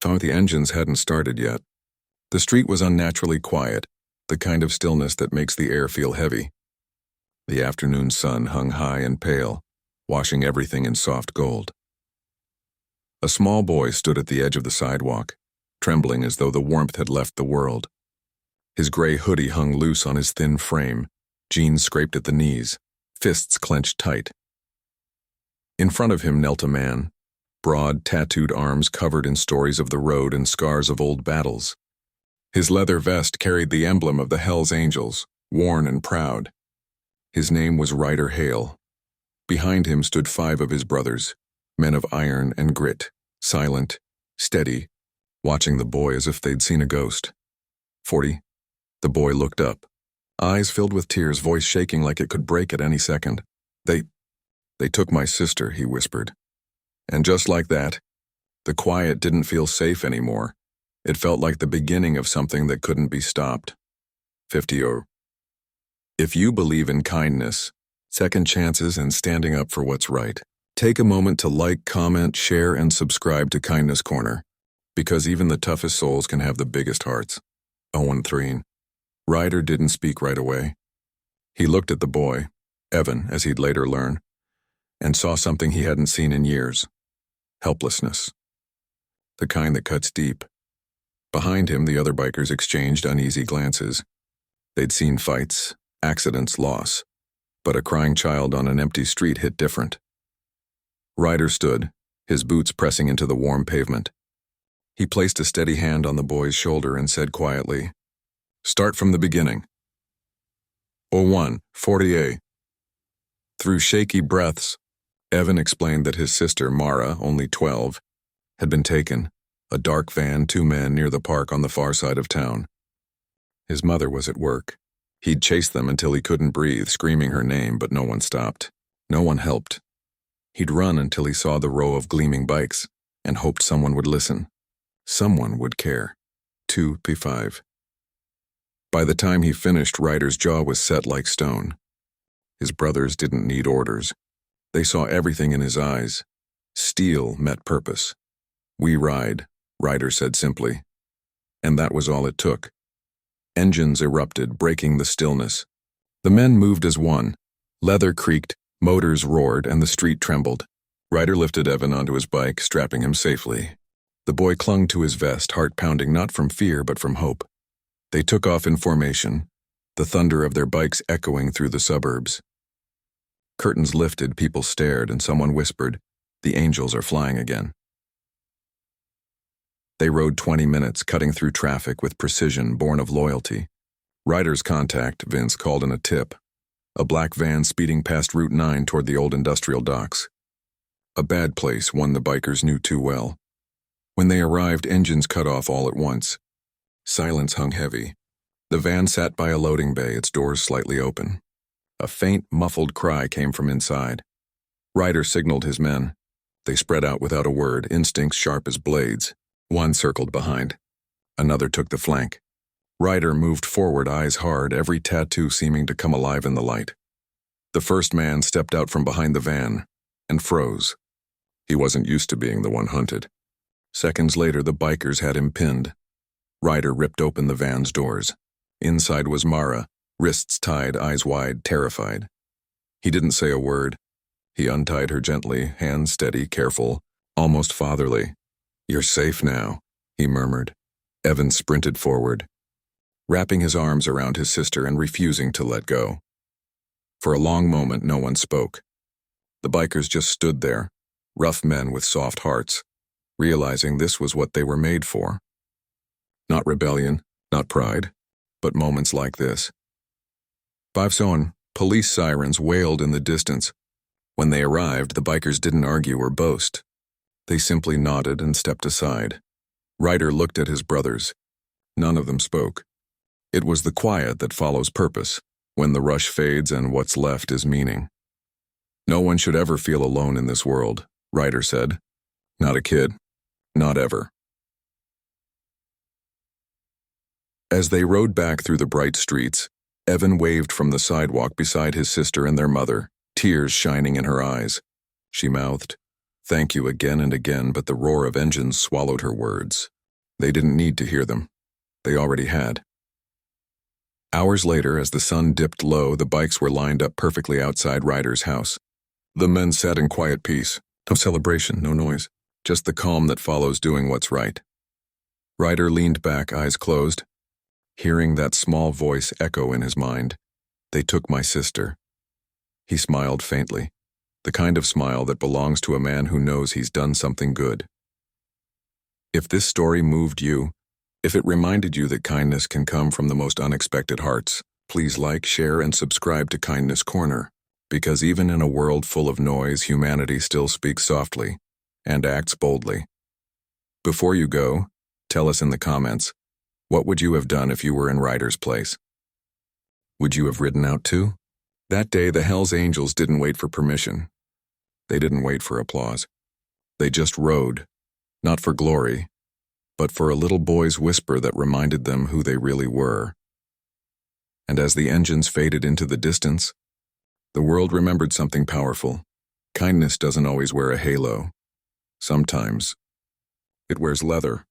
Though the engines hadn't started yet. The street was unnaturally quiet, the kind of stillness that makes the air feel heavy. The afternoon sun hung high and pale, washing everything in soft gold. A small boy stood at the edge of the sidewalk, trembling as though the warmth had left the world. His gray hoodie hung loose on his thin frame, jeans scraped at the knees, fists clenched tight. In front of him knelt a man, broad, tattooed arms covered in stories of the road and scars of old battles. His leather vest carried the emblem of the Hells Angels, worn and proud. His name was Ryder Hale. Behind him stood 5 of his brothers, men of iron and grit, silent, steady, watching the boy as if they'd seen a ghost. 40. The boy looked up, eyes filled with tears, voice shaking like it could break at any second. They took my sister, he whispered. And just like that, the quiet didn't feel safe anymore. It felt like the beginning of something that couldn't be stopped. 50. If you believe in kindness, second chances, and standing up for what's right, take a moment to like, comment, share, and subscribe to Kindness Corner, because even the toughest souls can have the biggest hearts. 3. Ryder didn't speak right away. He looked at the boy, Evan, as he'd later learn, and saw something he hadn't seen in years. Helplessness. The kind that cuts deep. Behind him, the other bikers exchanged uneasy glances. They'd seen fights, accidents, loss, but a crying child on an empty street hit different. Ryder stood, his boots pressing into the warm pavement. He placed a steady hand on the boy's shoulder and said quietly, "Start from the beginning." 01, 40A. Through shaky breaths, Evan explained that his sister, Mara, only 12, had been taken, a dark van, 2 men near the park on the far side of town. His mother was at work. He'd chased them until he couldn't breathe, screaming her name, but no one stopped. No one helped. He'd run until he saw the row of gleaming bikes and hoped someone would listen. Someone would care. 2P5. By the time he finished, Ryder's jaw was set like stone. His brothers didn't need orders. They saw everything in his eyes. Steel met purpose. "We ride," Ryder said simply. And that was all it took. Engines erupted, breaking the stillness. The men moved as one. Leather creaked, motors roared, and the street trembled. Ryder lifted Evan onto his bike, strapping him safely. The boy clung to his vest, heart pounding not from fear but from hope. They took off in formation, the thunder of their bikes echoing through the suburbs. Curtains lifted, people stared, and someone whispered, "The angels are flying again." They rode 20 minutes, cutting through traffic with precision born of loyalty. Ryder's contact, Vince, called in a tip. A black van speeding past Route 9 toward the old industrial docks. A bad place, one the bikers knew too well. When they arrived, engines cut off all at once. Silence hung heavy. The van sat by a loading bay, its doors slightly open. A faint, muffled cry came from inside. Ryder signaled his men. They spread out without a word, instincts sharp as blades. One circled behind. Another took the flank. Ryder moved forward, eyes hard, every tattoo seeming to come alive in the light. The first man stepped out from behind the van and froze. He wasn't used to being the one hunted. Seconds later, the bikers had him pinned. Ryder ripped open the van's doors. Inside was Mara, wrists tied, eyes wide, terrified. He didn't say a word. He untied her gently, hands steady, careful, almost fatherly. "You're safe now," he murmured. Evan sprinted forward, wrapping his arms around his sister and refusing to let go. For a long moment, no one spoke. The bikers just stood there, rough men with soft hearts, realizing this was what they were made for. Not rebellion, not pride, but moments like this. 5 police sirens wailed in the distance. When they arrived, the bikers didn't argue or boast. They simply nodded and stepped aside. Ryder looked at his brothers. None of them spoke. It was the quiet that follows purpose, when the rush fades and what's left is meaning. "No one should ever feel alone in this world," Ryder said. "Not a kid. Not ever." As they rode back through the bright streets, Evan waved from the sidewalk beside his sister and their mother, tears shining in her eyes. She mouthed, Thank you again and again, but the roar of engines swallowed her words. They didn't need to hear them. They already had. Hours later, as the sun dipped low, the bikes were lined up perfectly outside Ryder's house. The men sat in quiet peace. No celebration, no noise. Just the calm that follows doing what's right. Ryder leaned back, eyes closed. Hearing that small voice echo in his mind, "They took my sister." He smiled faintly, the kind of smile that belongs to a man who knows he's done something good. If this story moved you, if it reminded you that kindness can come from the most unexpected hearts, please like, share, and subscribe to Kindness Corner, because even in a world full of noise, humanity still speaks softly and acts boldly. Before you go, tell us in the comments, what would you have done if you were in Ryder's place? Would you have ridden out too? That day, the Hells Angels didn't wait for permission. They didn't wait for applause. They just rode, not for glory, but for a little boy's whisper that reminded them who they really were. And as the engines faded into the distance, the world remembered something powerful. Kindness doesn't always wear a halo. Sometimes it wears leather.